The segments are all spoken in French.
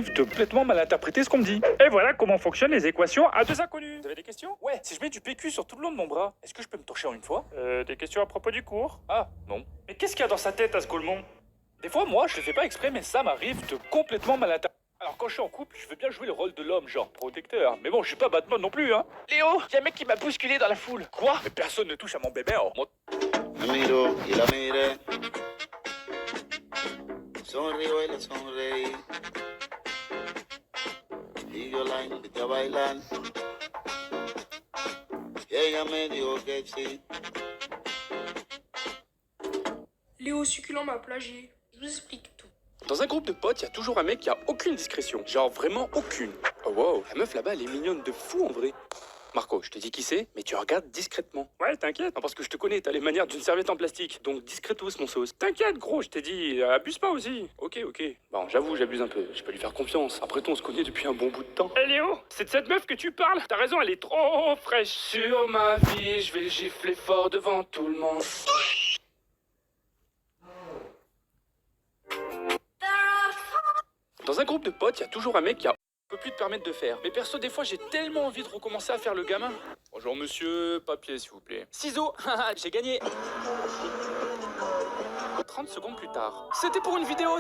de complètement mal interpréter ce qu'on me dit. Et voilà comment fonctionnent les équations à deux inconnus. Vous avez des questions? Ouais, si je mets du PQ sur tout le long de mon bras, est-ce que je peux me torcher en une fois? Des questions à propos du cours? Ah, non. Mais qu'est-ce qu'il y a dans sa tête à ce Golemon? Des fois, moi, je le fais pas exprès, mais ça m'arrive de complètement mal interpréter. Alors quand je suis en couple, je veux bien jouer le rôle de l'homme, genre protecteur. Mais bon, je suis pas Batman non plus, hein. Léo, y'a un mec qui m'a bousculé dans la foule. Quoi? Mais personne ne touche à mon bébé, oh. Me miro y la miré. Sonrío y la sonreí. Y yo la invité a bailar. Y ella me dijo que sí. Léo Succulent m'a plagié. Je vous explique tout. Dans un groupe de potes, il y a toujours un mec qui a aucune discrétion. Genre vraiment aucune. Oh wow, la meuf là-bas, elle est mignonne de fou en vrai. Marco, je te dis qui c'est, mais tu regardes discrètement. Ouais, t'inquiète. Non, parce que je te connais, t'as les manières d'une serviette en plastique. Donc discretos, mon sauce. T'inquiète, gros, je t'ai dit, abuse pas aussi. Ok. Bon, j'avoue, j'abuse un peu. Je peux lui faire confiance. Après tout, on se connaît depuis un bon bout de temps. Hé Léo, c'est de cette meuf que tu parles. T'as raison, elle est trop fraîche. Sur ma vie, je vais le gifler fort devant tout le monde. Dans un groupe de potes, il y a toujours un mec qui a peut plus te permettre de faire. Mais perso, des fois, j'ai tellement envie de recommencer à faire le gamin. Bonjour monsieur, papier s'il vous plaît. Ciseaux, j'ai gagné. 30 secondes plus tard. C'était pour une vidéo.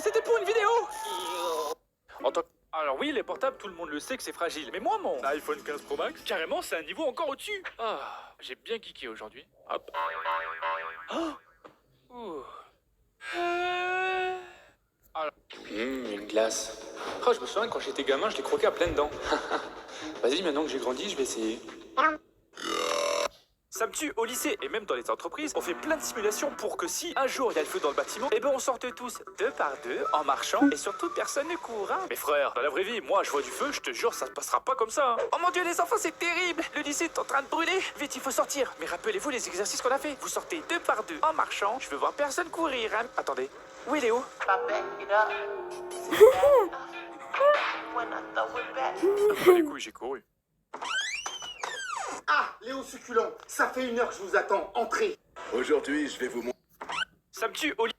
Alors oui, les portables, tout le monde le sait que c'est fragile. Mais moi, mon iPhone 15 Pro Max, carrément, c'est un niveau encore au-dessus. Ah, j'ai bien geeké aujourd'hui. Hop. Oh. Ouh. Une glace. Oh, je me souviens quand j'étais gamin, je l'ai croqué à pleines dents. Vas-y, maintenant que j'ai grandi, je vais essayer. Ça me tue, au lycée et même dans les entreprises, on fait plein de simulations pour que si un jour il y a le feu dans le bâtiment, eh ben on sorte tous deux par deux en marchant et surtout personne ne court. Hein. Mais frère, dans la vraie vie, moi je vois du feu, je te jure, ça se passera pas comme ça. Hein. Oh mon dieu, les enfants, c'est terrible. Le lycée est en train de brûler. Vite, il faut sortir. Mais rappelez-vous les exercices qu'on a fait. Vous sortez deux par deux en marchant. Je veux voir personne courir. Hein. Attendez. Où est Léo? Les couilles, j'ai couru. Ah, Léo Succulent, ça fait 1 heure que je vous attends, entrez. Aujourd'hui, je vais vous montrer. Ça me tue, Oli.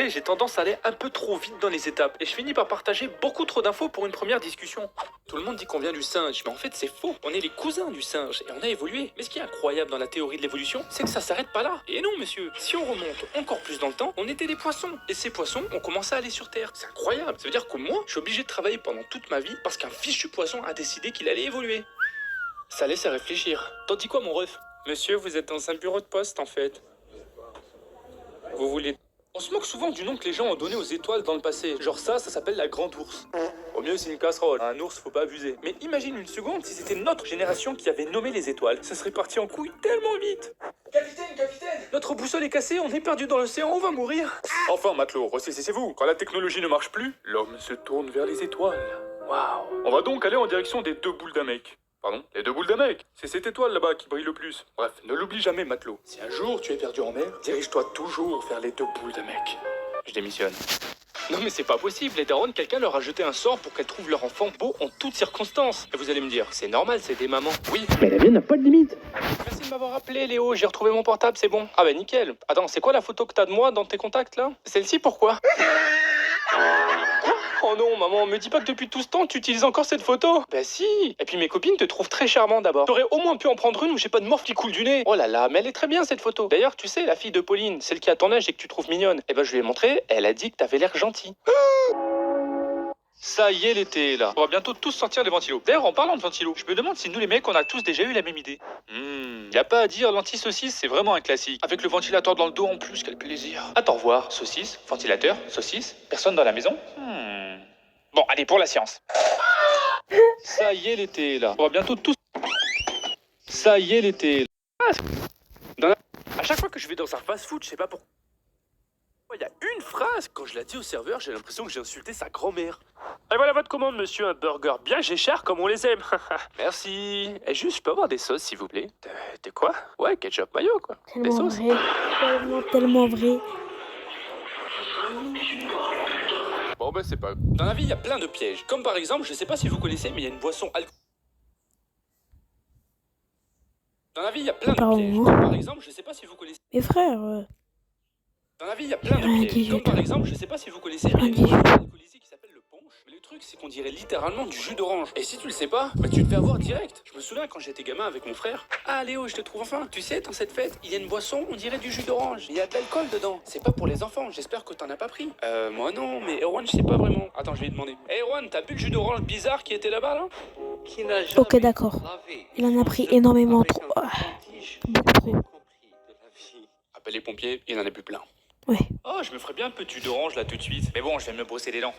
J'ai tendance à aller un peu trop vite dans les étapes et je finis par partager beaucoup trop d'infos pour une première discussion. Tout le monde dit qu'on vient du singe, mais en fait c'est faux. On est les cousins du singe et on a évolué. Mais ce qui est incroyable dans la théorie de l'évolution, c'est que ça s'arrête pas là. Et non monsieur, si on remonte encore plus dans le temps, on était des poissons. Et ces poissons ont commencé à aller sur Terre. C'est incroyable. Ça veut dire que moi, je suis obligé de travailler pendant toute ma vie parce qu'un fichu poisson a décidé qu'il allait évoluer. Ça laisse à réfléchir. T'en dis quoi mon ref? Monsieur, vous êtes dans un bureau de poste en fait. Vous voulez... On se moque souvent du nom que les gens ont donné aux étoiles dans le passé. Genre ça s'appelle la grande ours. Au mieux, c'est une casserole. Un ours, faut pas abuser. Mais imagine une seconde si c'était notre génération qui avait nommé les étoiles. Ça serait parti en couille tellement vite. Capitaine! Notre boussole est cassée, on est perdu dans l'océan, on va mourir. Enfin, matelot, ressaisissez-vous. Quand la technologie ne marche plus, l'homme se tourne vers les étoiles. Waouh. On va donc aller en direction des 2 boules d'un mec. Pardon? Les 2 boules d'un mec. C'est cette étoile là-bas qui brille le plus. Bref, ne l'oublie jamais, matelot. Si un jour tu es perdu en mer, dirige-toi toujours vers les 2 boules d'un mec. Je démissionne. Non mais c'est pas possible, les darons, quelqu'un leur a jeté un sort pour qu'elles trouvent leur enfant beau en toutes circonstances. Et vous allez me dire, c'est normal, c'est des mamans. Oui, mais la mienne n'a pas de limite. Merci de m'avoir appelé Léo, j'ai retrouvé mon portable, c'est bon. Ah bah nickel. Attends, c'est quoi la photo que t'as de moi dans tes contacts là? Celle-ci, pourquoi? Oh non, maman, me dis pas que depuis tout ce temps, tu utilises encore cette photo. Bah si. Et puis mes copines te trouvent très charmant d'abord. T'aurais au moins pu en prendre une où j'ai pas de morphe qui coule du nez. Oh là là, mais elle est très bien cette photo. D'ailleurs, tu sais, la fille de Pauline, celle qui a ton âge et que tu trouves mignonne, eh ben je lui ai montré, elle a dit que t'avais l'air gentil. Ça y est l'été là. On va bientôt tous sortir les ventilos. D'ailleurs, en parlant de ventilos, je me demande si nous les mecs, on a tous déjà eu la même idée. Y a pas à dire, l'anti-saucisse, c'est vraiment un classique. Avec le ventilateur dans le dos en plus, quel plaisir. Attends voir, saucisse, ventilateur, saucisse, personne dans la maison. Bon, allez, pour la science. Ça y est l'été là. On va bientôt tous... Ça y est l'été. À chaque fois que je vais dans un fast-food, je sais pas pourquoi. Il y a une phrase, quand je la dis au serveur, j'ai l'impression que j'ai insulté sa grand-mère. Et voilà votre commande, monsieur, un burger bien cher comme on les aime. Merci. Et juste, je peux avoir des sauces, s'il vous plaît? De quoi? Ouais, ketchup mayo, quoi. Des Tellement sauces. vrai. Tellement vrai. Bon, ben c'est pas... Dans la vie, il y a plein de pièges. Comme par exemple, je sais pas si vous connaissez, mais il y a une boisson alcoolisée. Dans la vie, il y a plein de Pardon. pièges. Comme par exemple, je sais pas si vous connaissez... Mes frères, Dans la vie, il y a plein de Rien pièges. dit, Comme je- par exemple, je sais pas si vous connaissez, mais il y a une Rien dit, boisson alcoolisée qui truc, c'est qu'on dirait littéralement du jus d'orange. Et si tu le sais pas, bah tu te fais avoir direct. Je me souviens quand j'étais gamin avec mon frère. Ah Léo, je te trouve enfin. Tu sais, dans cette fête, il y a une boisson, on dirait du jus d'orange. Il y a de l'alcool dedans. C'est pas pour les enfants, j'espère que t'en as pas pris. Moi non, mais Erwan, je sais pas vraiment. Attends, je vais lui demander. Hey Erwan, t'as bu le jus d'orange bizarre qui était là-bas là? Ok, d'accord. Il en a pris énormément trop. Ah, beaucoup trop. Appelle les pompiers, il en a bu plein. Ouais. Oh, je me ferais bien un peu de jus d'orange là tout de suite. Mais bon, je vais me brosser les dents.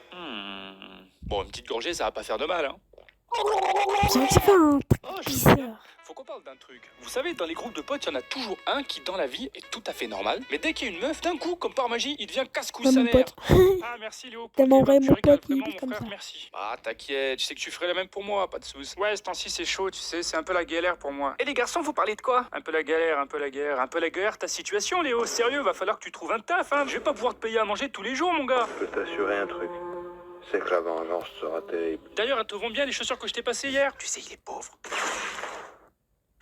Bon, une petite gorgée, ça va pas faire de mal, hein. C'est vrai que c'est pas un truc Oh, je bizarre. Faut qu'on parle d'un truc. Vous savez, dans les groupes de potes, il y en a toujours un qui, dans la vie, est tout à fait normal. Mais dès qu'il y a une meuf, d'un coup, comme par magie, il devient casse-couille Pas sa mon mère. pote. Ah, merci Léo. pour Tellement tes vrai, vannes, mon tu régales pote, il vraiment, est mon comme frère, ça. merci. Ah, t'inquiète, je sais que tu ferais la même pour moi, pas de soucis. Ouais, ce temps-ci, c'est chaud, tu sais, c'est un peu la galère pour moi. Et les garçons, vous parlez de quoi? Un peu la galère, un peu la guerre, un peu la guerre, ta situation, Léo. Sérieux, va falloir que tu trouves un taf, hein. Je vais pas pouvoir te payer à manger tous les jours, mon gars. Je peux t'assurer un truc. C'est que la vengeance sera terrible. D'ailleurs, elles te vont bien les chaussures que je t'ai passées hier. Tu sais, il est pauvre.